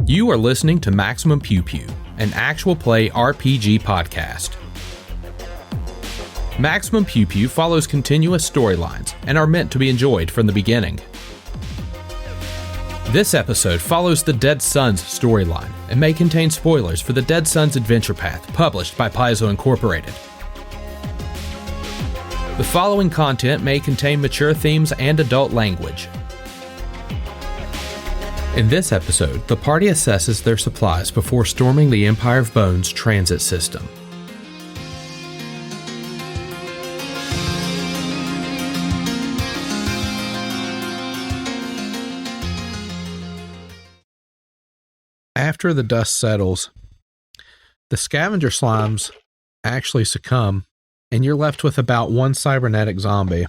You are listening to Maximum Pew Pew, an actual play RPG podcast. Maximum Pew Pew follows continuous storylines and are meant to be enjoyed from the beginning. This episode follows the Dead Sons storyline and may contain spoilers for the Dead Sons Adventure Path published by Paizo Incorporated. The following content may contain mature themes and adult language. In this episode, the party assesses their supplies before storming the Empire of Bones transit system. After the dust settles, the scavenger slimes actually succumb, and you're left with about one cybernetic zombie.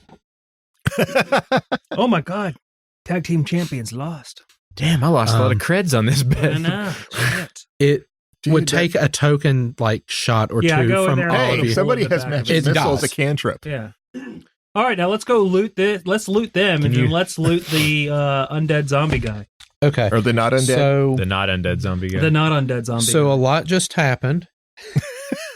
Oh my god. Tag team champions lost. Damn, I lost a lot of creds on this bet. I know. Shit. It would take a token shot or two from all of you. Somebody has magic missiles, a cantrip. Yeah. All right, now let's go loot this. Let's loot them, and then let's loot the undead zombie guy. Okay. Or the not undead. The not undead zombie guy. The not undead zombie. So a lot just happened.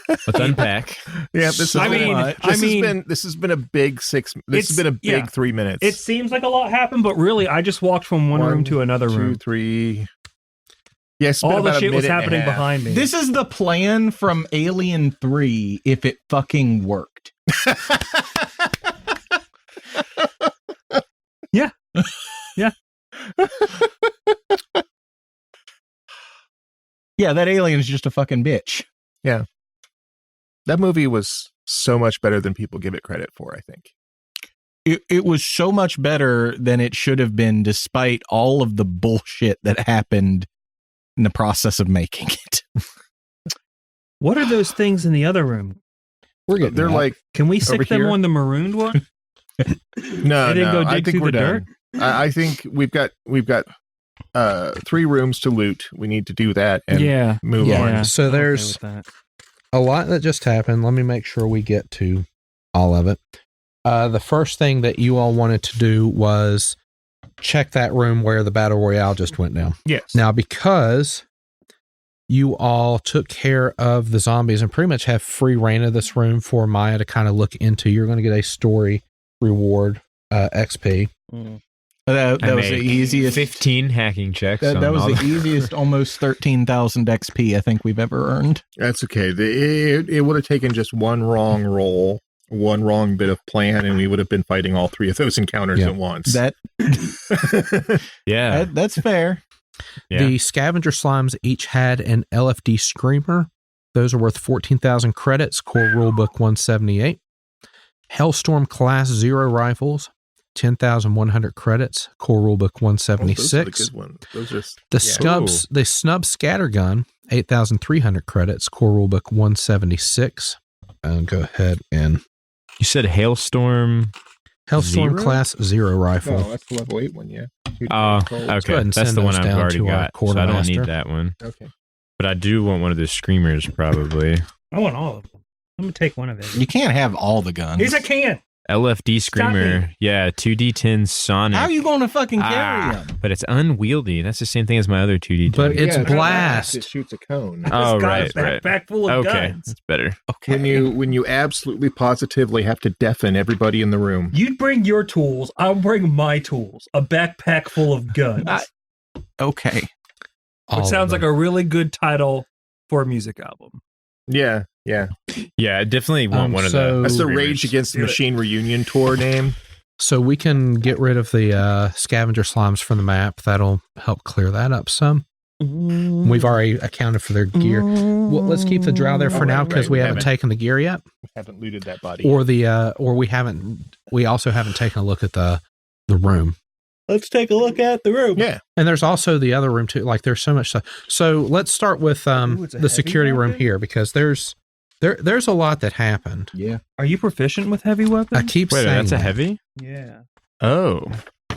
Let's unpack. Yeah, this has been a big 3 minutes. It seems like a lot happened, but really, I just walked from one room to another room. 2, 3. Yes, all the shit was happening behind me. This is the plan from Alien 3 if it fucking worked. Yeah. Yeah. Yeah, that alien's just a fucking bitch. Yeah. That movie was so much better than people give it credit for, I think. It was so much better than it should have been, despite all of the bullshit that happened in the process of making it. What are those things in the other room? They're like, can we stick them on the marooned one? No, go dig I think through we're the done. I think we've got 3 rooms to loot. We need to do that and move on. So there's a lot that just happened. Let me make sure we get to all of it. The first thing that you all wanted to do was check that room where the Battle Royale just went down. Yes. Now, because you all took care of the zombies and pretty much have free reign of this room for Maia to kind of look into, you're going to get a story reward XP. That was the easiest 15 hacking checks. That was the easiest almost 13,000 XP I think we've ever earned. That's okay. It would have taken just one wrong roll, one wrong bit of plan, and we would have been fighting all 3 of those encounters at once. That's fair. Yeah. The scavenger slimes each had an LFD screamer. Those are worth 14,000 credits, core rulebook 178. Hellstorm class 0 rifles, 10,100 credits, core rulebook 176. Those are the good ones. The snub scattergun, 8,300 credits, core rulebook 176. And go ahead and you said Hellstorm class 0 rifle. Oh, that's the level 8 one, yeah. Okay. That's the one I've already got. So I don't need that one. Okay. But I do want one of the screamers, probably. I want all of them. I'm going to take one of it. You can't have all the guns. Yes, I can. LFD screamer. Yeah, 2D10 Sonic. How are you going to fucking carry them? But it's unwieldy. That's the same thing as my other 2D10. But it's blast. It shoots a cone. Oh, right. Backpack full of guns. That's better. Okay. When you absolutely positively have to deafen everybody in the room. You bring your tools. I'll bring my tools. A backpack full of guns. Okay. Which sounds like a really good title for a music album. Yeah. Yeah, I definitely want one of those. That's the Rage Against the Machine reunion tour name. So we can get rid of the scavenger slimes from the map. That'll help clear that up some. We've already accounted for their gear. Well, let's keep the drow there for now because we haven't taken the gear yet. We haven't looted that body. We also haven't taken a look at the room. Let's take a look at the room. Yeah. And there's also the other room too. Like there's so much stuff. So let's start with the security room here because there's a lot that happened. Yeah. Are you proficient with heavy weapons? I keep saying that's a heavy? Yeah. Oh.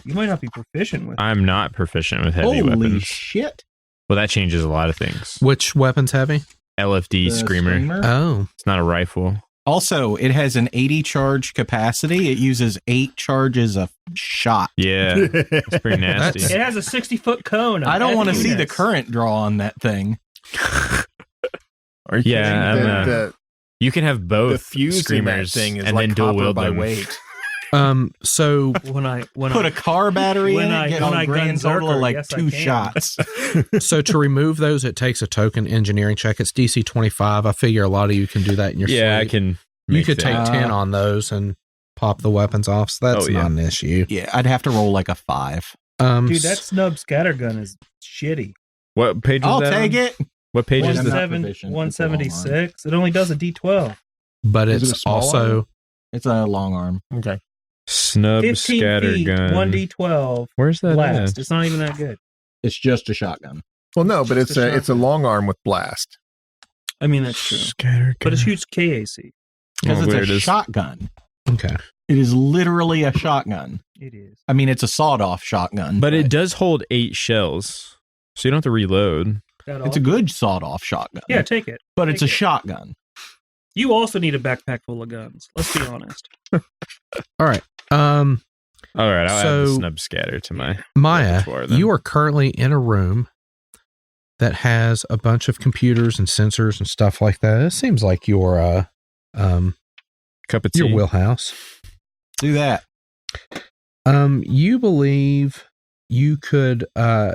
You might not be proficient with I'm not proficient with heavy weapons. Holy shit. Well, that changes a lot of things. Which weapon's heavy? LFD screamer. Oh. It's not a rifle. Also, it has an 80 charge capacity. It uses 8 charges a shot. Yeah, it's pretty nasty. It has a 60-foot cone. I don't want to see the current draw on that thing. Are you kidding? You can have both the fuse screamers in that thing is and like then dual copper wield by them. weight. So when I put a car battery in it, get when on I grand gun total of Zerker, like yes, I 2 can. shots. so to remove those, it takes a token engineering check. It's DC 25. I figure a lot of you can do that in your sleep. I can. You could take 10 on those and pop the weapons off. So that's not an issue. Yeah, I'd have to roll like a 5. Dude, that snub scattergun is shitty. What page is I'll that take on? it. What page is that? 176. It only does a D12. But Is it it's a small also... arm? It's a long arm. Okay. Snub 15 feet, scattergun. 1D12. Where's that Blast. at? It's not even that good. It's just a shotgun. Well, no, but it's Just a long arm with blast. I mean, that's true. Scattergun. But it shoots KAC. Because there it's it a is. shotgun. Okay. It is literally a shotgun. It is. I mean, it's a sawed-off shotgun. But it does hold 8 shells, so you don't have to reload. It's a good sawed-off shotgun. Yeah, take it. But it's a Take it. shotgun. You also need a backpack full of guns. Let's be honest. All right. All right, I'll add the So- snub scatter to my Maya, repertoire then. you are currently in a room that has a bunch of computers and sensors and stuff like that. It seems like your cup of tea. your wheelhouse. Do that. You believe you could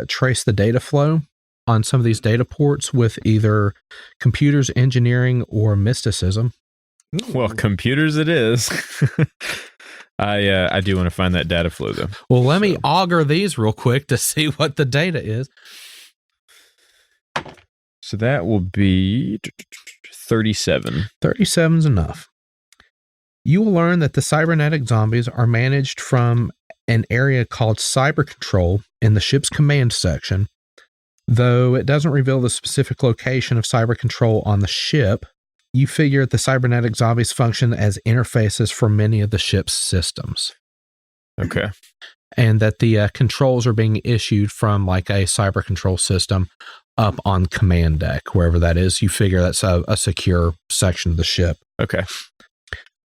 trace the data flow on some of these data ports with either computers engineering or mysticism. Well, computers it is. I do want to find that data flow though. Well, let me augur these real quick to see what the data is. So that will be 37. 37's enough. You will learn that the cybernetic zombies are managed from an area called Cyber Control in the ship's command section. Though it doesn't reveal the specific location of Cyber Control on the ship, you figure the cybernetic zombies function as interfaces for many of the ship's systems. Okay. And that the controls are being issued from like a cyber control system up on command deck, wherever that is. You figure that's a secure section of the ship. Okay.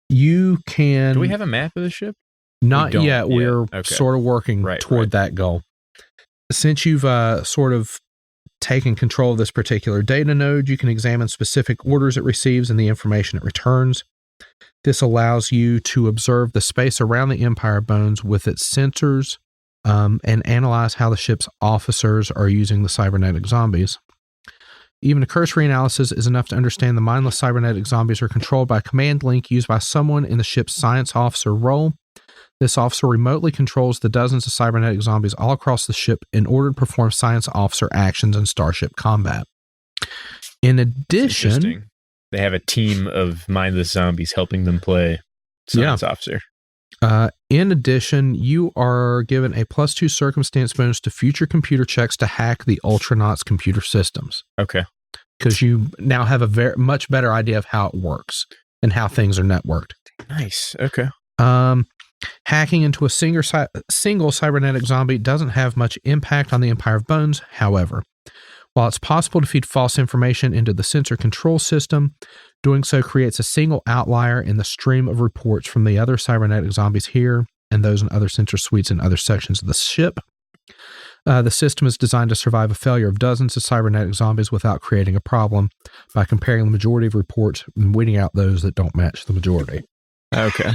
You can... Do we have a map of the ship? Not yet. We're Okay. sort of working toward that goal. Since you've sort of taken control of this particular data node, you can examine specific orders it receives and the information it returns. This allows you to observe the space around the Empire Bones with its sensors and analyze how the ship's officers are using the cybernetic zombies. Even a cursory analysis is enough to understand the mindless cybernetic zombies are controlled by a command link used by someone in the ship's science officer role. This officer remotely controls the dozens of cybernetic zombies all across the ship in order to perform science officer actions in starship combat. In addition, they have a team of mindless zombies helping them play science officer. In addition, you are given a +2 circumstance bonus to future computer checks to hack the Ultranauts' computer systems. Okay. Because you now have a much better idea of how it works and how things are networked. Nice. Okay. Hacking into a single cybernetic zombie doesn't have much impact on the Empire of Bones, however. While it's possible to feed false information into the sensor control system, doing so creates a single outlier in the stream of reports from the other cybernetic zombies here and those in other sensor suites in other sections of the ship. The system is designed to survive a failure of dozens of cybernetic zombies without creating a problem by comparing the majority of reports and weeding out those that don't match the majority. Okay.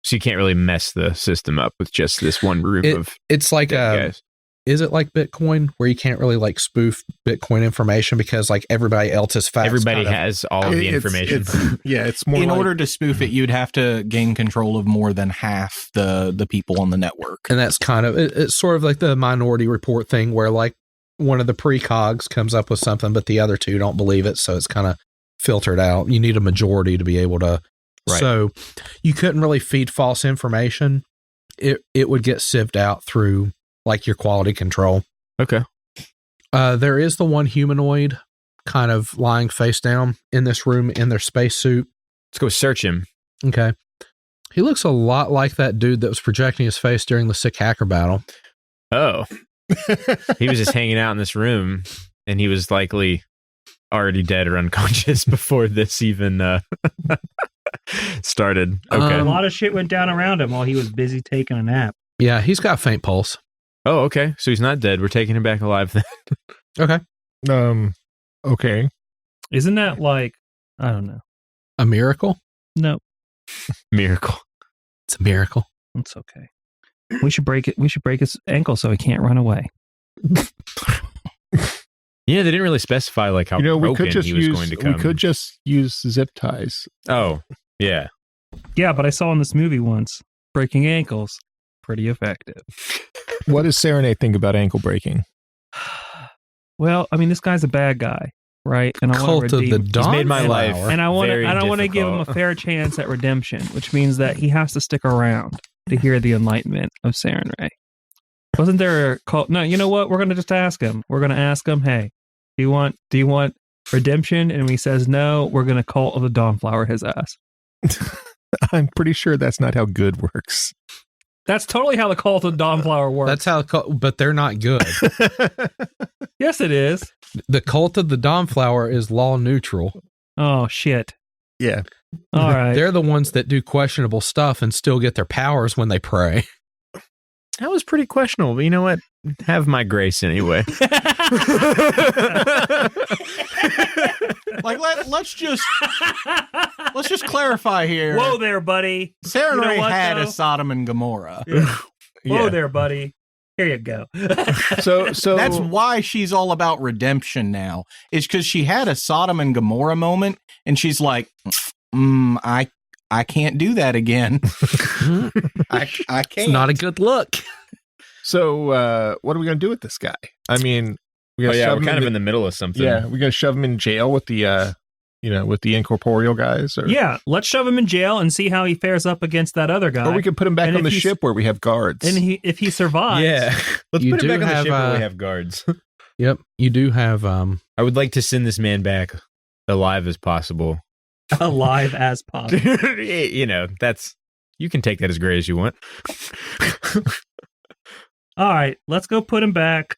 So you can't really mess the system up with just this one group of it's like guys. Is it like Bitcoin where you can't really like spoof Bitcoin information because like everybody else's facts? Everybody has all of the information. It's more in order to spoof it, you'd have to gain control of more than half the people on the network. And that's kind of, it's sort of like the Minority Report thing where like one of the precogs comes up with something, but the other two don't believe it. So it's kind of filtered out. You need a majority to be able to. Right. So you couldn't really feed false information. It would get sieved out through like your quality control. Okay. There is the one humanoid kind of lying face down in this room in their spacesuit. Let's go search him. Okay. He looks a lot like that dude that was projecting his face during the sick hacker battle. Oh. He was just hanging out in this room and he was likely already dead or unconscious before this even Started. Okay. A lot of shit went down around him while he was busy taking a nap. Yeah, he's got faint pulse. Oh, okay. So he's not dead. We're taking him back alive then. Okay. Okay. Isn't that like, I don't know. A miracle? No, Miracle. It's a miracle. it's okay. We should break it. We should break his ankle so he can't run away. Yeah, they didn't really specify like how We broken could just he was use going to come. we could just use zip ties. Oh, yeah. Yeah, but I saw in this movie once, breaking ankles, pretty effective. What does Sarenrae think about ankle breaking? Well, I mean, this guy's a bad guy, right? And I want Cult to of redeem. the Dawn. He's made my life And I want very to give him a difficult. fair chance at redemption, which means that he has to stick around to hear the enlightenment of Sarenrae. Wasn't there a cult? No, you know what? We're going to just ask him. We're going to ask him, hey, do you want redemption? And when he says no, we're going to Cult of the Dawnflower his ass. I'm pretty sure that's not how good works. That's totally how the Cult of the Dawnflower works. That's how, but they're not good. Yes, it is. The Cult of the Dawnflower is law neutral. Oh, shit. Yeah. All right. They're the ones that do questionable stuff and still get their powers when they pray. That was pretty questionable, but you know what? Have my grace anyway. Like let's just clarify here. Whoa there, buddy. Sarenrae You know what, had though? a Sodom and Gomorrah. Whoa there, buddy. Here you go. So That's why she's all about redemption now. It's because she had a Sodom and Gomorrah moment, and she's like, I can't do that again. I can't. It's not a good look. So what are we going to do with this guy? I mean, we're We're kind of in the middle of something. Yeah, we're going to shove him in jail with the with the incorporeal guys, or Yeah, let's shove him in jail and see how he fares up against that other guy. or we could put him back And on the if he's- ship where we have guards. and if he survives, Yeah. Let's You put him do back on the have, ship where we have guards. Yep. You do have, I would like to send this man back alive as possible. alive as possible. You know, you can take that as great as you want. All right, let's go put him back.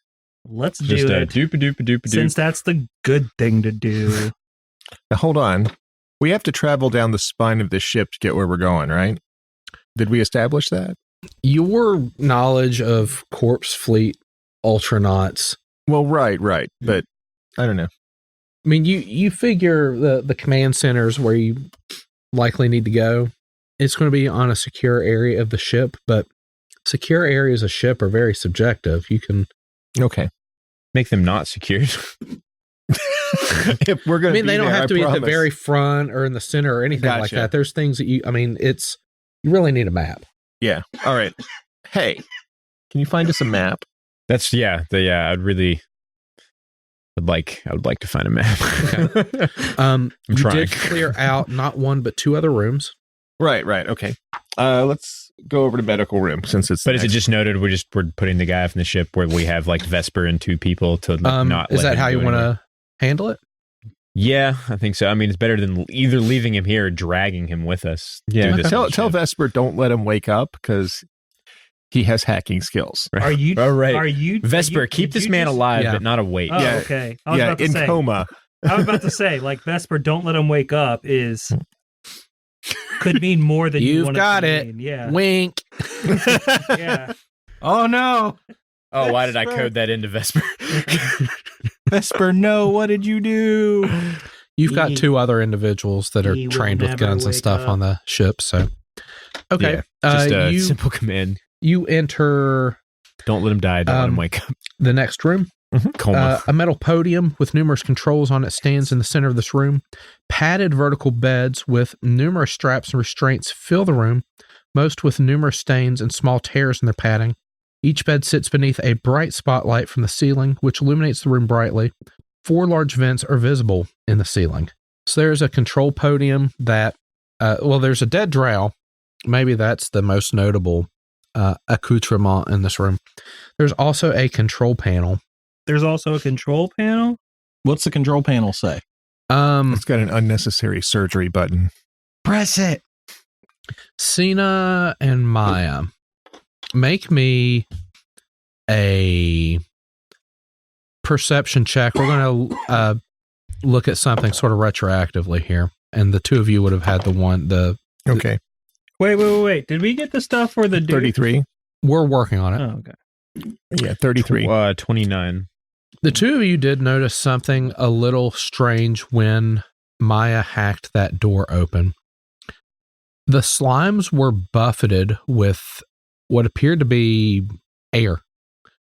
Let's do Just it. doop-a-doop-a-doop-a-doop. Since that's the good thing to do. Now, hold on. We have to travel down the spine of this ship to get where we're going, right? Did we establish that? your knowledge of Corpse Fleet Ultranauts. Well, right. But I don't know. I mean, you figure the command centers where you likely need to go, it's going to be on a secure area of the ship, but secure areas of ship are very subjective. You can Okay. Make them not secured. If we're going I mean, they don't have to be at the very front or in the center or anything like Gotcha. that. There's things that you really need a map. Yeah. All right. Hey, can you find us a map? That's I would like to find a map. You trying. did clear out not one but two other rooms. Right. Okay. Let's go over to medical room since it's. But is it just noted we're putting the guy off in the ship where we have like Vesper and two people to not Is let that him how you do want anything? to handle it? Yeah, I think so. I mean, it's better than either leaving him here or dragging him with us. Yeah. through this whole Tell ship. Vesper don't let him wake up because he has hacking skills. Are you? All right. Are you? Vesper, are you- keep did this you man just- alive, Yeah. but not awake. Oh, Yeah. okay. I was about to in say. coma. I was about to say, like Vesper, don't let him wake up could mean more than you You've want got to it. mean. Yeah. Wink. Yeah. Oh no, Oh, why did I Vesper. code that into Vesper? Vesper! No, what did you do? You've got two other individuals that are he will trained with never guns and wake stuff up. on the ship. So, okay. Just a you simple command. enter Don't let him die. Don't let him wake up. the next room. Coma. A metal podium with numerous controls on it stands in the center of this room. Padded vertical beds with numerous straps and restraints fill the room, most with numerous stains and small tears in their padding. Each bed sits beneath a bright spotlight from the ceiling, which illuminates the room brightly. 4 large vents are visible in the ceiling. So there's a control podium that, there's a dead drow. Maybe that's the most notable accoutrement in this room. There's also a control panel. There's also a control panel. What's the control panel say? It's got an unnecessary surgery button. Press it. Cyna and Maia, make me a perception check. We're going to look at something sort of retroactively here. and the two of you would have had Okay. Wait. Did we get the stuff for the dude? 33. we're working on it. Oh, okay. Yeah, 33. 29. The two of you did notice something a little strange when Maia hacked that door open. The slimes were buffeted with what appeared to be air.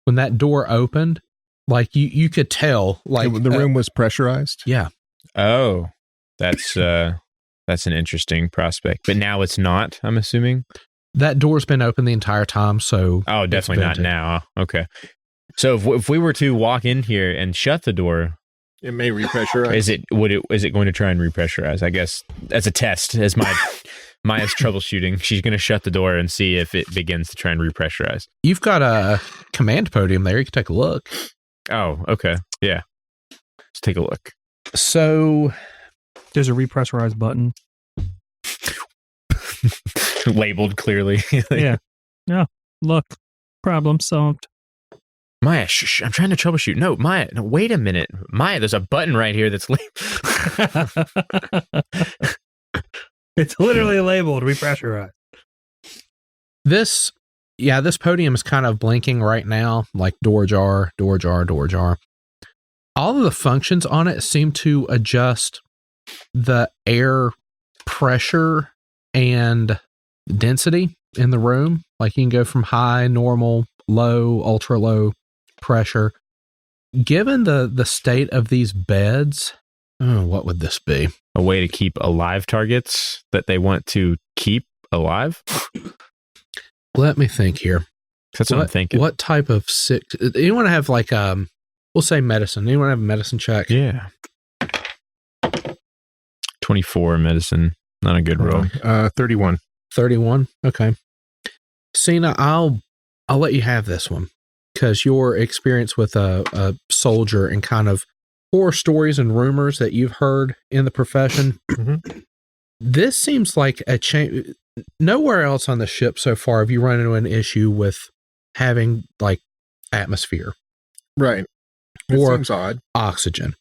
When that door opened, like you could tell, like the room was pressurized. Yeah. Oh, that's an interesting prospect. But now it's not, I'm assuming. That door's been open the entire time, so Oh, definitely not now. Okay. So if we were to walk in here and shut the door, It may repressurize. is it going to try and repressurize? I guess as a test, as Maia's troubleshooting, she's going to shut the door and see if it begins to try and repressurize. you've got a command podium there. You can take a look. Oh, okay. Yeah. Let's take a look. So There's a repressurize button. Labeled clearly. Yeah. No, look. Problem solved. Maia, shh, I'm trying to troubleshoot. No, Maia, no, wait a minute. Maia, there's a button right here that's It's literally labeled repressurize. this podium is kind of blinking right now, like door jar, door jar, door jar. All of the functions on it seem to adjust the air pressure and density in the room. Like you can go from high, normal, low, ultra low pressure. Given the state of these beds, what would this be? a way to keep alive targets that they want to keep alive. Let me think here. That's what I'm thinking. What type of sick? Anyone have like we'll say medicine. Anyone have a medicine check? Yeah. 24 medicine. Not a good roll. 31. 31. Okay. Cyna, I'll let you have this one because your experience with a soldier and kind of horror stories and rumors that you've heard in the profession. Mm-hmm. This seems like a change. Nowhere else on the ship so far have you run into an issue with having like atmosphere, Right. It or seems odd. oxygen.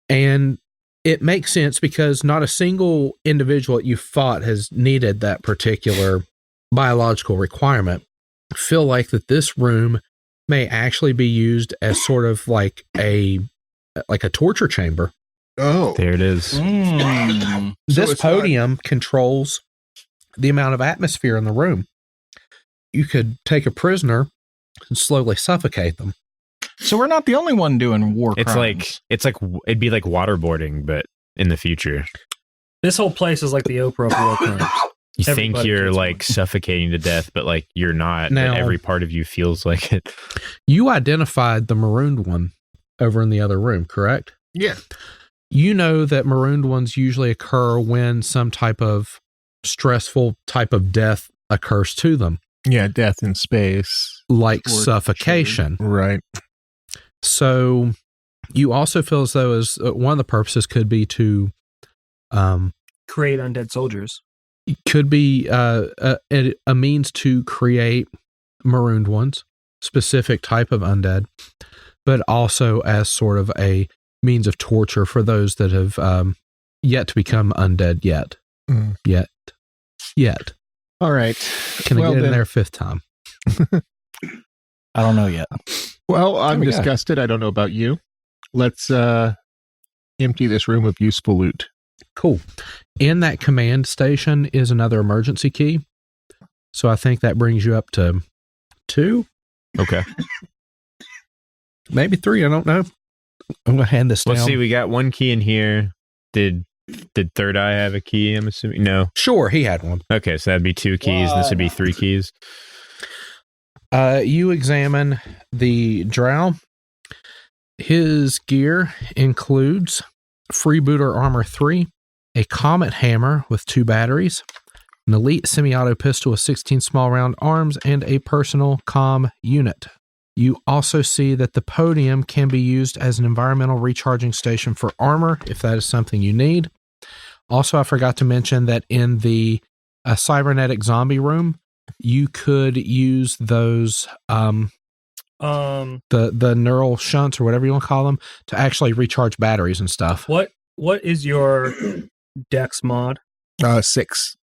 And it makes sense because not a single individual that you fought has needed that particular biological requirement. I feel like that this room may actually be used as sort of like a torture chamber. Oh. There it is. Mm. This it's podium controls the amount of atmosphere in the room. You could take a prisoner and slowly suffocate them. So we're not the only one doing war crimes. It's like it'd be like waterboarding, but in the future. This whole place is like the Oprah of war crimes. You think Everybody you're gets like one. suffocating to death, but like you're not. Now- But every part of you feels like it. You identified the marooned one over in the other room, correct? Yeah. You know that marooned ones usually occur when some type of stressful type of death occurs to them, Yeah. Death in space. like Torture. suffocation. Right. So you also feel as though as one of the purposes could be to Create undead soldiers. could be a means to create marooned ones, specific type of undead, but also as sort of a means of torture for those that have yet to become undead yet. Mm. Yet. All right. Can I Well, get in then- there fifth time? I don't know yet. Well, I'm we go. disgusted. I don't know about you. Let's empty this room of useful loot. Cool. In that command station is another emergency key. So I think that brings you up to 2, Okay. maybe 3. I don't know. I'm going to hand this down. Let's see. We got one key in here. Did Third Eye have a key? I'm assuming no. Sure, he had one. Okay, so that'd be 2 keys. And this would be 3 keys. You examine the drow. His gear includes freebooter armor 3, a comet hammer with 2 batteries, an elite semi-auto pistol with 16 small round arms, and a personal comm unit. You also see that the podium can be used as an environmental recharging station for armor if that is something you need. Also, I forgot to mention that in the cybernetic zombie room, you could use those the neural shunts or whatever you want to call them to actually recharge batteries and stuff. What is your Dex mod. 6.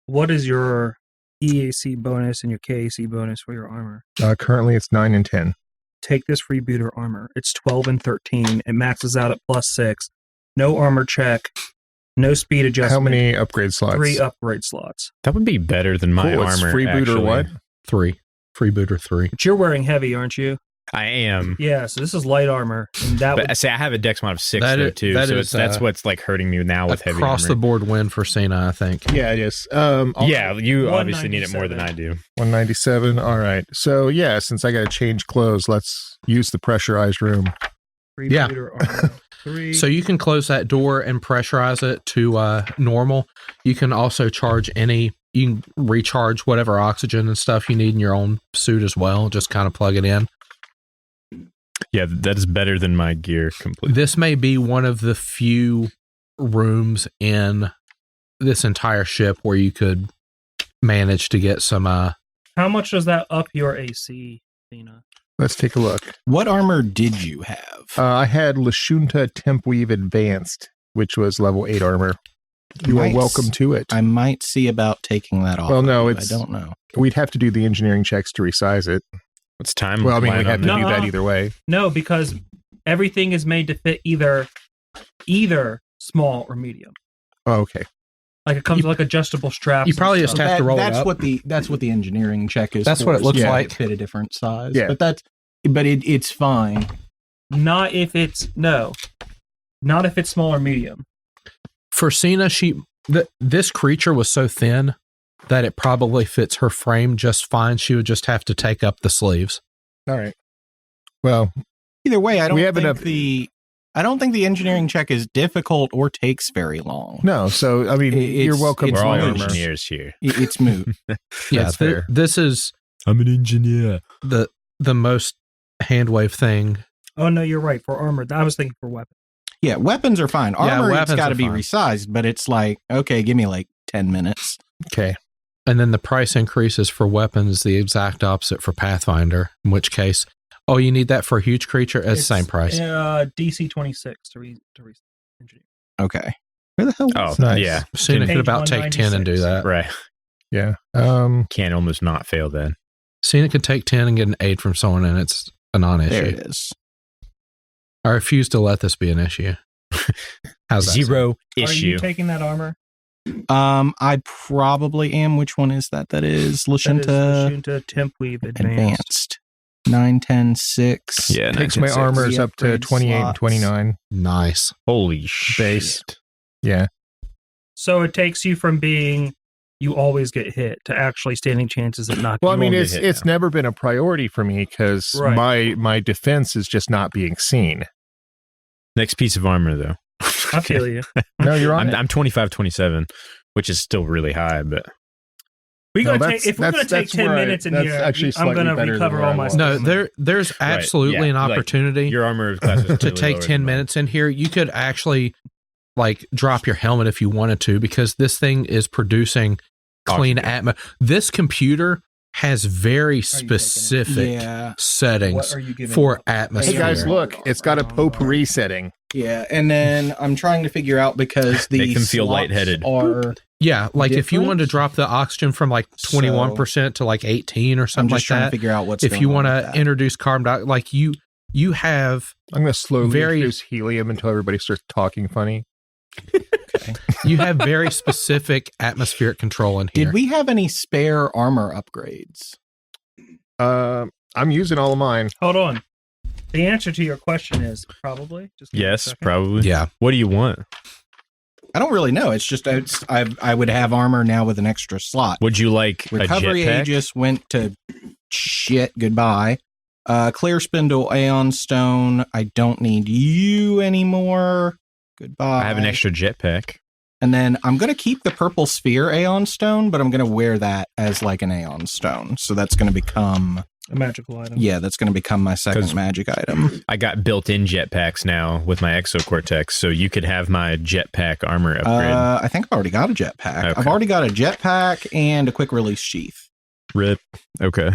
What is your EAC bonus and your KAC bonus for your armor? Currently, it's 9 and 10. Take this freebooter armor. It's 12 and 13. It maxes out at +6. No armor check. No speed adjustment. How many upgrade slots? 3 upgrade slots. That would be better than my Cool, it's armor. freebooter actually. what? 3. Freebooter 3. But you're wearing heavy, aren't you? I am. Yeah, so this is light armor. And that But would, I say I have a dex mod of 6 That though is- too. that So is, that's what's like hurting me now with heavy Across the armor. board win for Cyna, I think. Yeah, it is. Yeah, you obviously need it more than 197. I do. 197. All right. So, yeah, since I got to change clothes, let's use the pressurized room. Yeah. freebooter armor 3. So you can close that door and pressurize it to normal. You can also you can recharge whatever oxygen and stuff you need in your own suit as well. Just kind of plug it in. Yeah, that is better than my gear completely. This may be one of the few rooms in this entire ship where you could manage to get some How much does that up your AC, Cyna? Let's take a look. What armor did you have? I had Lashunta Tempweave Advanced, which was level 8 armor. You are Nice. welcome to it. I might see about taking that off. Well, no, of you. it's- I don't know. We'd have to do the engineering checks to resize it. What's time? Well, I mean, we flying have on to that? do that Nuh-uh. either way. No, because everything is made to fit either small or medium. Oh, okay. Like it comes with like adjustable straps. You probably and just stuff. have to roll it that's up. what the engineering check is. That's for, what it looks is to like. Fit a different size. Yeah. But it's fine. Not if it's small or medium. For Cyna, this creature was so thin that it probably fits her frame just fine. She would just have to take up the sleeves. All right. Well, Either way, I don't We have think enough- I don't think the engineering check is difficult or takes very long. no. So, I mean, you're welcome it's We're all to moot. armor. engineers here. It's moot. Yeah, That's fair. this is I'm an engineer. the most hand wave thing. Oh no, you're right. For armor, I was thinking for weapon. Yeah, weapons are fine. Armor, it's weapons got to are be fine. resized, but it's like, okay, give me like 10 minutes. Okay. And then the price increases for weapons the exact opposite for Pathfinder, in which case, oh, you need that for a huge creature? It's the same price. DC 26 to engineer. Okay. Where the hell Oh, was that? Nice. yeah. Cyna Page could about take 10 and do 196. that. Right. Yeah. Can't almost not fail then. Cyna could take 10 and get an aid from someone, and it's a non-issue. There it is. I refuse to let this be an issue. How's that? Zero Are issue. you taking that armor? I probably am. Which one is that? That is Lashunta Lashunta Tempweave Advanced. Advanced. 9, 10, 6. Yeah, takes my 9, 10, 6. armors up to Upgrade 28 and slots. 29 Nice. Holy shit. based. Yeah. So it takes you from being you always get hit to actually standing chances at knocking. Well, I You mean, won't get hit it's never been a priority for me because Right. my defense is just not being seen. Next piece of armor, though. I feel you. No, you're on. I'm 25, 27, which is still really high, but We're No, gonna that's- take, if we're going to take that's 10 where minutes in that's here, actually I'm slightly going to better than recover where all I my was. stuff. No, there's absolutely an yeah, like, opportunity your armor class is to clearly take lower 10 than mine. minutes in here. You could actually like drop your helmet if you wanted to, because this thing is producing clean atmosphere. This computer has very specific Yeah. settings What are you giving for up? Hey atmosphere. guys, look, it's got a potpourri setting. Yeah. And then I'm trying to figure out because the Make them feel slots lightheaded. are. Yeah, like if you different? wanted to drop the oxygen from like 21% to like 18 or I'm something just like trying to that. figure out what's If you want want to introduce carbon dioxide, like you have I'm going to slowly Very- introduce helium until everybody starts talking funny. you have very specific atmospheric control in here. Did we have any spare armor upgrades? I'm using all of mine. Hold on. The answer to your question is probably. Just give me a Yes, second. probably. Yeah. What do you want? I don't really know. It's just I would have armor now with an extra slot. Would you like Recovery a jetpack? Aegis went to shit. Goodbye. Clear Spindle, Aeon Stone. I don't need you anymore. Goodbye. I have an extra jetpack. And then I'm going to keep the purple sphere Aeon Stone, but I'm going to wear that as like an Aeon Stone. So that's going to become, A magical item. yeah, that's going to become my 'Cause- second magic item. I got built-in jetpacks now with my exocortex, so you could have my jetpack armor upgrade. I think I've already got a jetpack. Okay. I've already got a jetpack and a quick release sheath. Rip. Okay.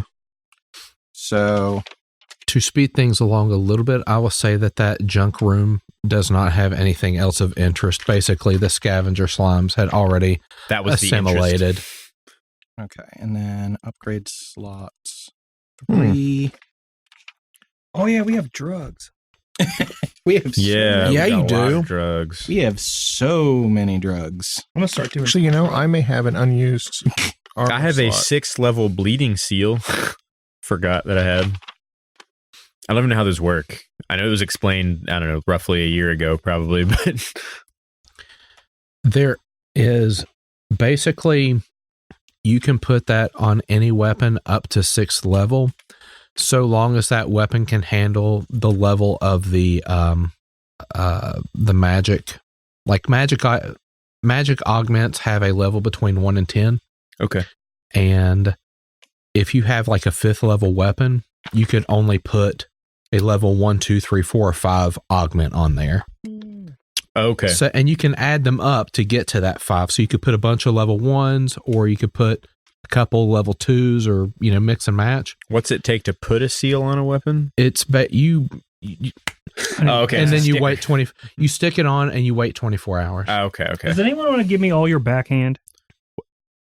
So To speed things along a little bit, I will say that junk room does not have anything else of interest. Basically, the scavenger slimes had already That was assimilated. Okay, and then upgrade slots 3. Oh yeah, we have drugs. We have Yeah, Yeah, we got you a lot do. of drugs. we have so many drugs. I'm gonna start doing. Actually, I may have an unused. I have a slot. 6th level bleeding seal. Forgot that I had. I don't even know how those work. I know it was explained, I don't know, roughly a year ago, probably, but There is basically, you can put that on any weapon up to 6th level, so long as that weapon can handle the level of the magic. Like magic augments have a level between 1 and 10. okay. And if you have like a 5th level weapon, you could only put a level 1, 2, 3, 4, or 5 augment on there. Okay. So, and you can add them up to get to that 5. So you could put a bunch of level 1s, or you could put a couple level 2s, or mix and match. What's it take to put a seal on a weapon? It's you Oh, okay. and then you Stick- wait 20. You stick it on and you wait 24 hours. Oh, okay. Does anyone want to give me all your backhand?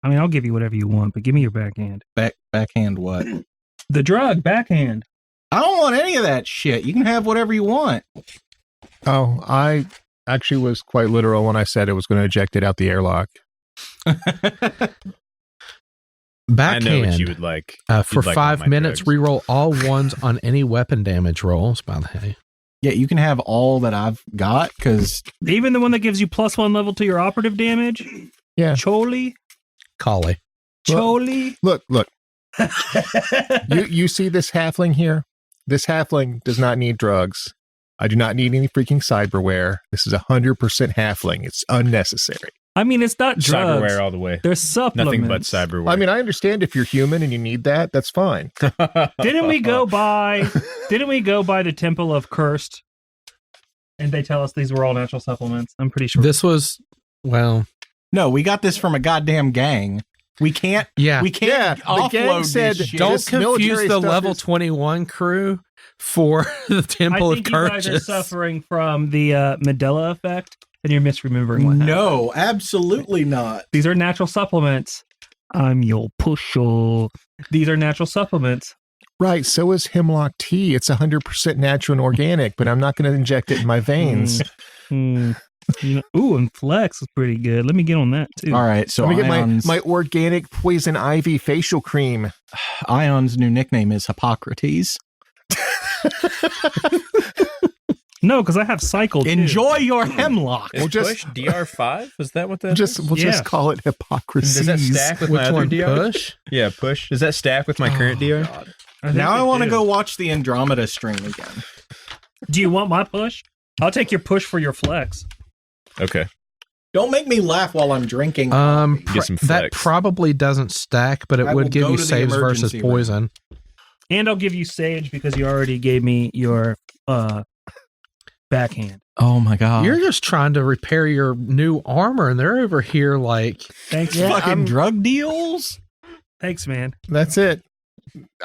I mean, I'll give you whatever you want, but give me your backhand. Backhand what? The drug backhand. I don't want any of that shit. You can have whatever you want. Oh, I actually was quite literal when I said it was going to eject it out the airlock. Backhand. I know what you would like. For You'd like all 5 my minutes, drugs. reroll all 1s on any weapon damage rolls. By the way, Yeah, you can have all that I've got because Even the one that gives you +1 level to your operative damage. Yeah. Choli. Collie. Choli. Look. You see this halfling here? This halfling does not need drugs. I do not need any freaking cyberware. This is 100% halfling. It's unnecessary. I mean, it's not drugs. Cyberware all the way. There's supplements. Nothing but cyberware. I mean, I understand if you're human and you need that. That's fine. Didn't we go by the Temple of Cursed? And they tell us these were all natural supplements. I'm pretty sure. This was, well, no, we got this from a goddamn gang. We can't. yeah. We can't the gang offload said, this shit. Don't This confuse military the stuff level is- 21 crew for the I Temple of think you guys are Curses. suffering from the Mandela effect, and you're misremembering what happened. No, absolutely not. These are natural supplements. I'm your pusher. These are natural supplements. Right. So is hemlock tea. It's 100% natural and organic, but I'm not going to inject it in my veins. Ooh, and Flex is pretty good. Let me get on that too. All right, so Let me get Ion's, my organic poison ivy facial cream. Ion's new nickname is Hippocrates. No, because I have cycle. Enjoy your hemlock. Is We'll just- push DR5? Was that what that We'll Yeah. just call it hypocrisy. Does that stack with my Which other one? DR? Push? Yeah, push. Does that stack with my current DR? Now I want to go watch the Andromeda stream again. Do you want my push? I'll take your push for your flex. Okay. Don't make me laugh while I'm drinking. Get some that flex. probably doesn't stack, but it I will would give go you to the saves versus emergency room. poison. And I'll give you Sage because you already gave me your backhand. Oh my god! You're just trying to repair your new armor, and they're over here like, Thanks. fucking drug deals. Thanks, man. That's it.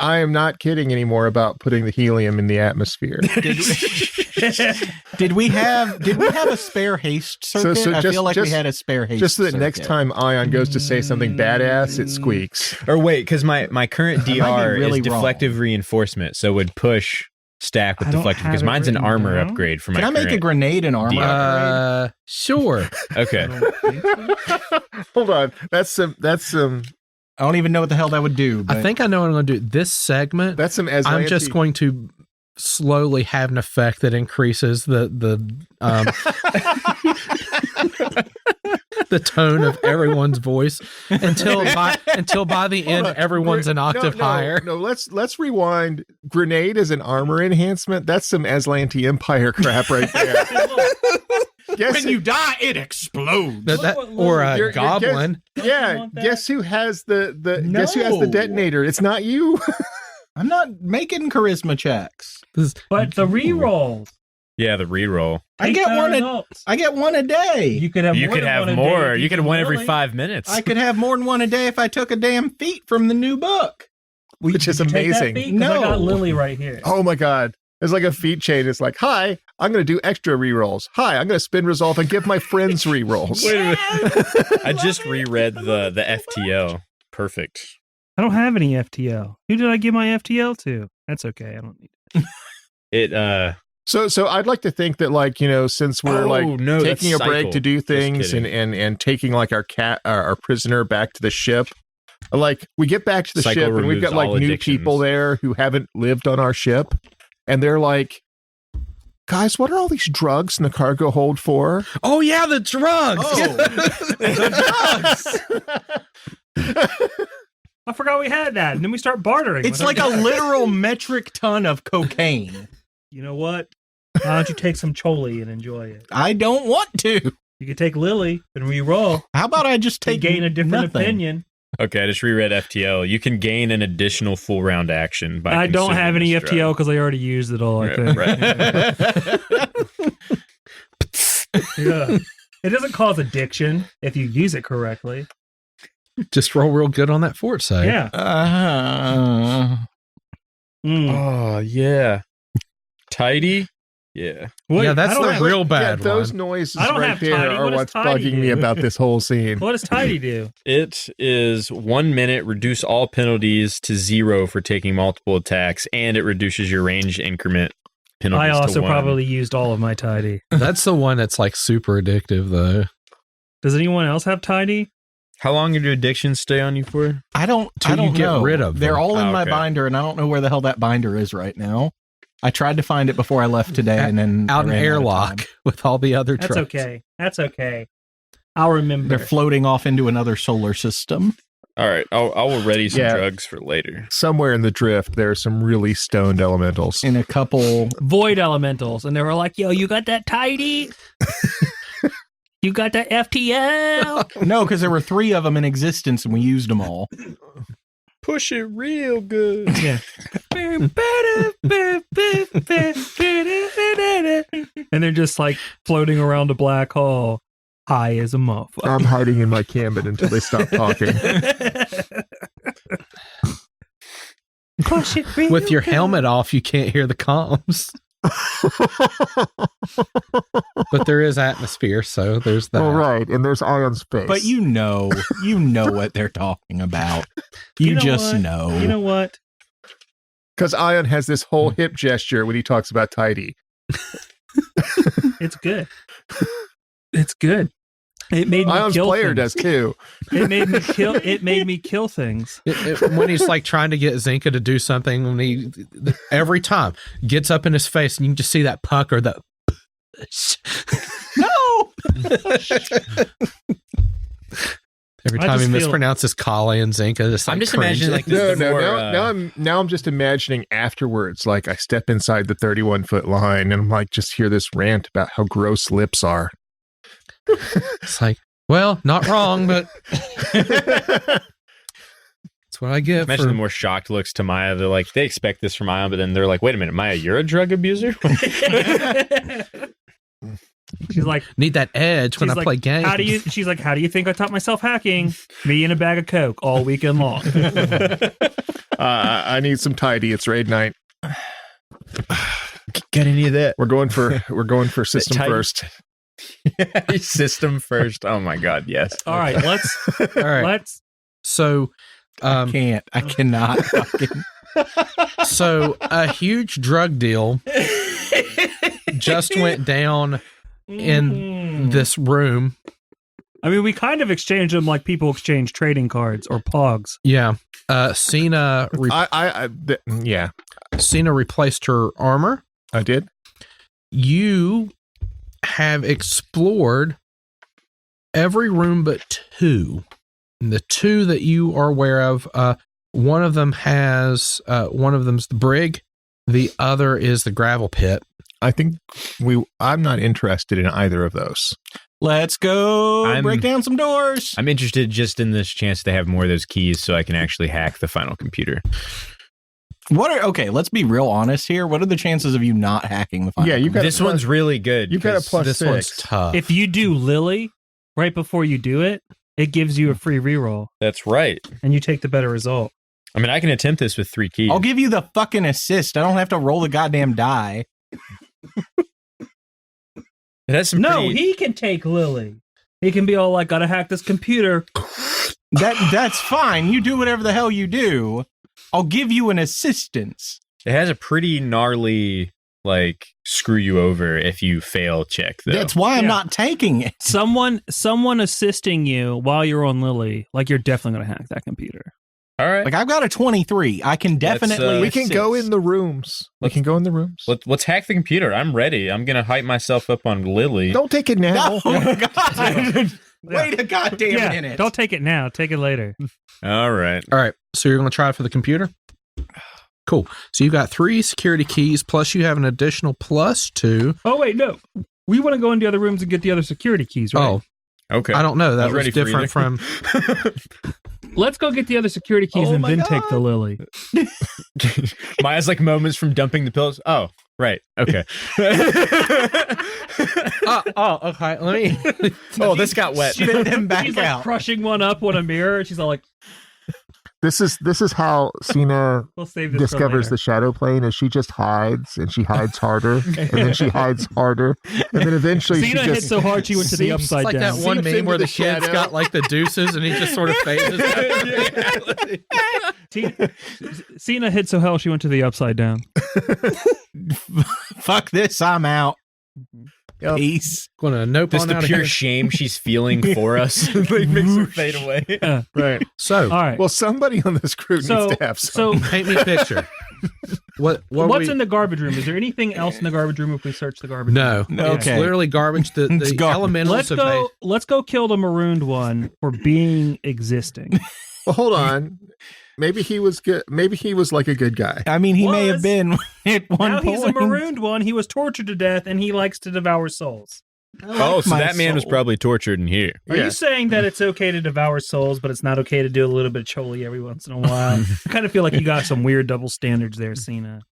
I am not kidding anymore about putting the helium in the atmosphere. Did we have a spare haste circuit? So I just- feel like we just- had a spare haste. Just so that next circuit. time Ion goes to say something badass, it squeaks. Or wait, because my current I might be DR really is deflective reinforcement, so would push stack with I don't deflective because have it mine's an written armor down. upgrade for my Can I make a current- grenade and armor upgrade? sure. Okay. Hold on. That's some I don't even know what the hell that would do. But I think I know what I'm going to do. This segment, I'm I'm just going to slowly have an effect that increases the the tone of everyone's voice until by the end everyone's an octave higher. No, let's rewind. Grenade as an armor enhancement. That's some Aslanti Empire crap right there. Guess when you die, it explodes. Or a You're- goblin. yeah, guess who has the guess who has the No. detonator? It's not you. I'm not making charisma checks. But the rerolls. Yeah, the reroll. I get one a day. You could have You more could than have one a more. day if You could have one every really- 5 minutes. I could have more than one a day if I took a damn feat from the new book. Which is Did you take that amazing. feat? 'Cause I got No. Lily right here. Oh my god. It's like a feet chain. It's like, hi, I'm going to do extra rerolls. Hi, I'm going to spin resolve and give my friends rerolls. Wait a minute. I just reread the FTL. Perfect. I don't have any FTL. Who did I give my FTL to? That's okay. I don't need It So I'd like to think that, like, you know, since we're taking a break to do things and taking like our prisoner back to the ship, like we get back to the Cycle ship and we've got like new addictions. people there who haven't lived on our ship, and they're like, guys, what are all these drugs in the cargo hold for? Oh yeah, the drugs. I forgot we had that. And then we start bartering. It's like a literal metric ton of cocaine. You know what? Why don't you take some choli and enjoy it? I don't want to. You could take Lily and re-roll. How about I just To take gain a different nothing? opinion. Okay, I just reread FTL. You can gain an additional full round action by I don't have any consuming this FTL drug. because I already used it all, I think. Yeah. It doesn't cause addiction if you use it correctly. Just roll real good on that fort save. Yeah. Mm. Oh yeah. Tidy? Yeah. Wait, Yeah, that's I don't the have- real bad those one. noises I don't right have there tidy. are What does what's tidy bugging me do? about this whole scene. What does Tidy do? It is 1 minute, reduce all penalties to 0 for taking multiple attacks, and it reduces your range increment penalties I also to 1. probably used all of my Tidy. That's the one that's like super addictive though. Does anyone else have Tidy? How long do addictions stay on you for? I don't Till you get know. rid of them. They're all in Oh, my okay. binder, and I don't know where the hell that binder is right now. I tried to find it before I left today, and then Out I in ran airlock out of time. with all the other That's trucks. okay. That's okay. I'll remember. They're floating off into another solar system. All right, I will ready some Yeah. drugs for later. Somewhere in the drift, there are some really stoned elementals. In a couple, Void elementals. And they were like, yo, you got that Tidy? You got that FTL? no, because there were 3 of them in existence, and we used them all. Push it real good. Yeah. And they're just like floating around a black hole, high as a motherfucker. I'm hiding in my cabin until they stop talking. Push it real With your good. helmet off, you can't hear the comms. But there is atmosphere, so there's that. All right, and there's Ion's face. But you know what they're talking about. You, know just what? know. You know what? Because Ion has this whole hip gesture when he talks about Tidy. It's good. It's good. It made me Ion's kill player things. does too. It made me kill. It made me kill things. When he's like trying to get Zenka to do something, when he every time gets up in his face, and you can just see that pucker. That No. every I time he just feel- mispronounces Kale and Zenka, just like I'm just imagining like this No, is the no, more, now I'm just imagining afterwards, like I step inside the 31-foot line and I'm like, just hear this rant about how gross lips are. it's like, well, not wrong, but that's what I get. Imagine For, the more shocked looks to Maia. They're like, they expect this from Maia, but then they're like, wait a minute, Maia, you're a drug abuser? She's like, need that edge when I she's like, play games. She's like, how do you think I taught myself hacking? Me and a bag of Coke all weekend long. I need some Tidy. It's raid night. Get any of that? We're going for system Tidy. first. System first. Oh my God, yes. All right, All right. let's. So, I cannot. Fucking. so a huge drug deal just went down in this room. I mean, we kind of exchange them like people exchange trading cards or pogs. Yeah. Cyna Yeah, Cyna replaced her armor. I did. You have explored every room but 2. And the 2 that you are aware of, one of them has one of them's the brig, the other is the gravel pit. I think I'm not interested in either of those. Let's go break down some doors. I'm interested just in this chance to have more of those keys so I can actually hack the final computer. Okay, let's be real honest here. What are the chances of you not hacking the final? Yeah, you got This one's really good. You've got a 'cause plus This 6. one's tough. If you do Lily right before you do it, it gives you a free reroll, That's right. and you take the better result. I mean, I can attempt this with 3 keys. I'll give you the fucking assist. I don't have to roll the goddamn die. It has some No, he can take Lily. He can be all like, gotta hack this computer. That's fine. You do whatever the hell you do. I'll give you an assistance. It has a pretty gnarly, like, screw you over if you fail check, though. That's why I'm not taking it. Someone assisting you while you're on Lily, like you're definitely gonna hack that computer. All right. Like, I've got a 23. I can definitely. We can go in the rooms. Let's hack the computer. I'm ready. I'm gonna hype myself up on Lily. Don't take it now. Oh my God. Wait a goddamn minute. Don't take it now. Take it later. All right. So you're going to try it for the computer? Cool. So you've got 3 security keys, plus you have an additional +2. Oh, wait, no. We want to go into the other rooms and get the other security keys, right? Oh. Okay. I don't know. That was was ready for different from... Let's go get the other security keys and then take the Lily. Maia's like moments from dumping the pills. Oh, right. Okay. Okay. Let me... Oh, this got wet. Spit them back She's out. like crushing one up on a mirror. She's all like, This is how Cyna we'll save this discovers for the shadow plane. Is she just hides and she hides harder, and then she hides harder, and then eventually Cyna she hit just so hard she went to the It's upside like down. that one Seeps meme into where the the kid's shadow. got like the deuces and he just sort of phases. Cyna hit so hard she went to the upside down. Fuck this. I'm out. Peace. Gonna nope Just on the out of pure here. shame she's feeling for us like makes her fade away. right. So, All right. Well, somebody on this crew needs to have some. So paint me a picture. What's in the garbage room? Is there anything else in the garbage room if we search the garbage room? No. It's Okay. literally garbage. The It's elementals Let's go kill the marooned one for being existing. Well, hold on. Maybe he was good. Maybe he was like a good guy. I mean, he may have Was. been at one Now point. he's a marooned one. He was tortured to death and he likes to devour souls. Oh, so my that man was soul. probably tortured in here. Are you saying that it's okay to devour souls, but it's not okay to do a little bit of choli every once in a while? I kind of feel like you got some weird double standards there, Cyna.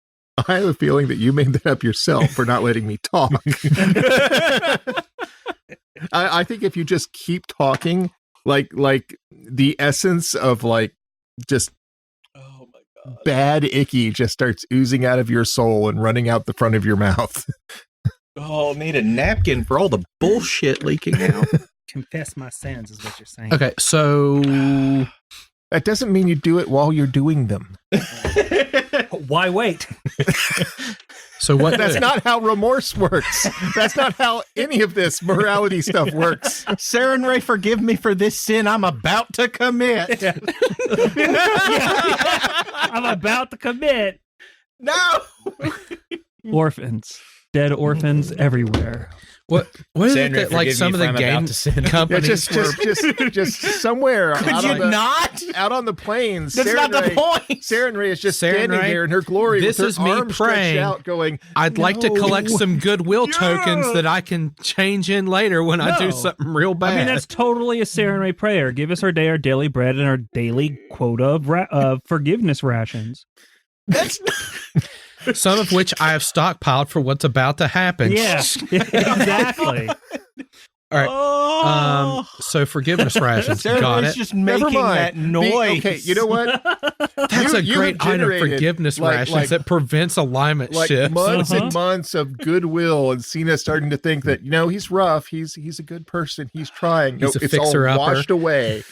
I have a feeling that you made that up yourself for not letting me talk. I think if you just keep talking, like the essence of like just bad icky just starts oozing out of your soul and running out the front of your mouth. Oh, need a napkin for all the bullshit leaking out. Confess my sins is what you're saying. Okay, so That doesn't mean you do it while you're doing them. Why wait? so what? That's not how remorse works. That's not how any of this morality stuff works. Sarenrae, forgive me for this sin I'm about to commit. I'm about to commit. No. Orphans. Dead orphans everywhere. What is it Sarenrae, that like forgive some me of the if I'm about game to sin. Yeah, companies just somewhere Could out you on the, not? out on the plains. That's not the point. Sarenrae is just standing Sarenrae, here in her glory. this with her is me arms stretched praying. out, going, I'd like to "No." collect some goodwill Yeah. tokens that I can change in later when I do No. something real bad. I mean, that's totally a Sarenrae prayer. Give us our daily bread and our daily quota of forgiveness rations. That's some of which I have stockpiled for what's about to happen. Yeah, exactly. All right. Oh. So forgiveness rations. Got Sarenrae's it. just Never making mind. that noise. Okay, you know what? That's a you great have item. generated, Forgiveness like- rations like- that prevents alignment Like shifts. months Uh-huh. and months of goodwill, and Cyna starting to think that he's rough. He's a good person. He's trying. He's a It's all fixer-upper. washed away.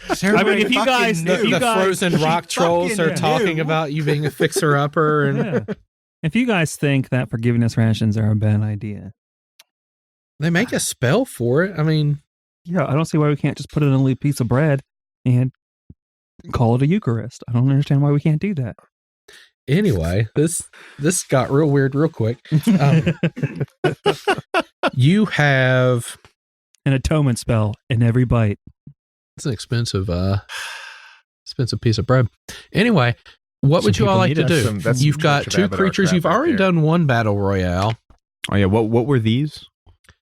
Sarenrae I mean, if you fucking guys- knew. if you the guys- frozen rock trolls fucking are talking knew. about you being a fixer-upper. And Yeah. If you guys think that forgiveness rations are a bad idea, they make a spell for it. I mean, yeah, I don't see why we can't just put it in a little piece of bread and call it a Eucharist. I don't understand why we can't do that. anyway, this got real weird real quick. You have... An atonement spell in every bite. It's an expensive piece of bread. Anyway, what would you all like to do? That's You've got Church of 2 Avatar creatures. crap You've right already there. done one battle royale. Oh yeah, what were these?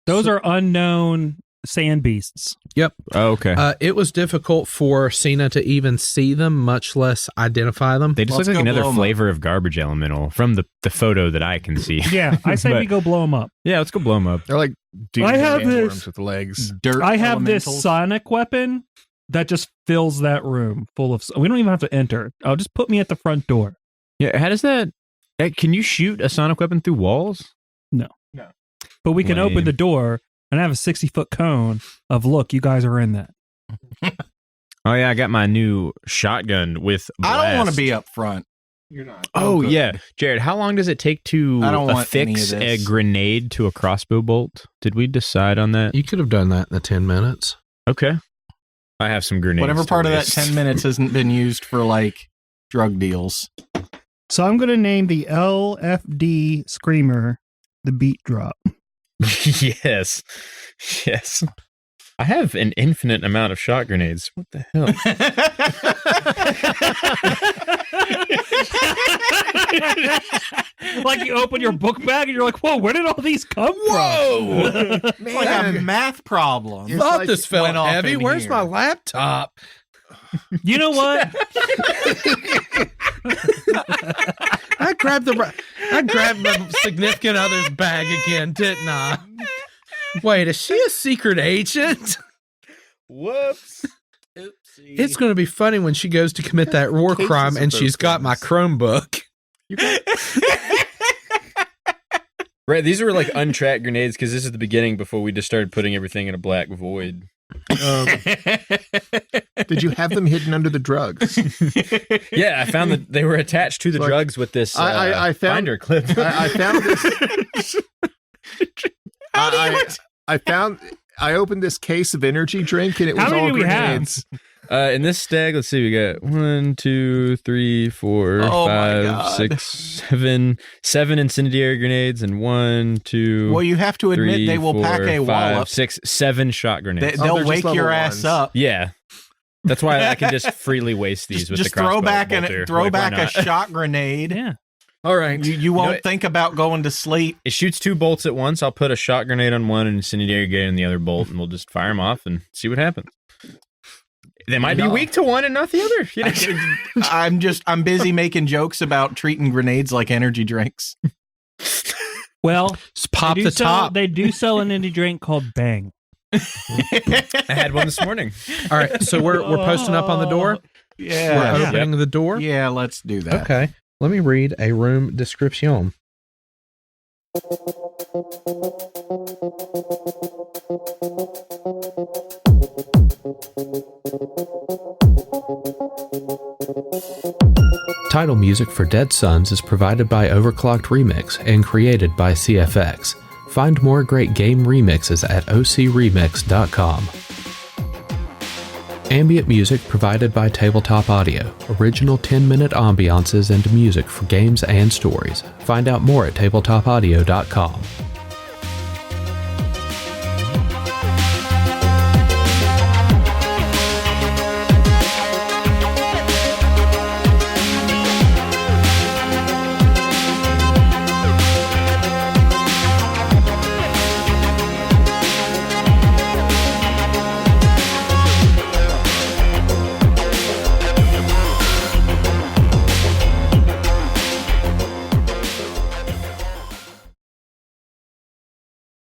Those are unknown sand beasts. Yep. Oh, okay. It was difficult for Cyna to even see them, much less identify them. They just Let's look like go another blow 'em flavor of garbage elemental from the photo that I can see. Yeah, I say But- we go blow them up. Yeah, let's go blow them up. They're like I have sandworms this- with legs. Dirt I have this elementals. sonic weapon that just fills that room full of... We don't even have to enter. I'll just put me at the front door. Yeah, how does that? Can you shoot a sonic weapon through walls? No. but we can Lame. open the door and have a 60-foot cone of, look, you guys are in that. Oh yeah, I got my new shotgun with blast. I don't want to be up front. You're not. Oh good. yeah, Jared, how long does it take to I don't want any affix of a this. grenade to a crossbow bolt? Did we decide on that? You could have done that in the 10 minutes. Okay. I have some grenades. Whatever to part of that waste. 10 minutes hasn't been used for like drug deals. So I'm going to name the LFD Screamer the Beat Drop. Yes. Yes. I have an infinite amount of shot grenades. What the hell? Like you open your book bag and you're like, whoa, where did all these come from? It's like a math problem. It's like this felt went off heavy. in Where's here. my laptop? You know what? I grabbed my significant other's bag again, didn't I? Wait, is she a secret agent? Whoops. It's going to be funny when she goes to commit that war Cases crime of and those she's got my things. Chromebook. Right, these were like untracked grenades because this is the beginning before we just started putting everything in a black void. Did you have them hidden under the drugs? Yeah, I found that they were attached to the Like, drugs with this I found- binder clip. I found this. I opened this case of energy drink and it How was many all do we have? grenades. In this stag, let's see, we got 1, 2, 3, 4, Oh my 5, God. 6, 7 incendiary grenades, and 1, 2, Well, you have to admit 3, they will 4, pack a 5, wallop. 6, 7 shot grenades. They'll they're just wake your level ass ones. up. Yeah. That's why I can just freely waste these with Just the throw crossbow back bolter. throw Like, why back a not? shot grenade. Yeah. All right. You won't what? think about going to sleep. It shoots 2 bolts at once. I'll put a shot grenade on one and incendiary grenade on the other bolt, and we'll just fire them off and see what happens. They might be No. weak to one and not the other. You know? I'm busy making jokes about treating grenades like energy drinks. Well, Just pop they do the sell- top. They do sell an indie drink called Bang. I had one this morning. All right. So we're posting up on the door. Yeah. We're opening the door. Yeah, let's do that. Okay. Let me read a room description. Title music for Dead Sons is provided by Overclocked Remix and created by CFX. Find more great game remixes at ocremix.com. Ambient music provided by Tabletop Audio. Original 10-minute ambiances and music for games and stories. Find out more at tabletopaudio.com.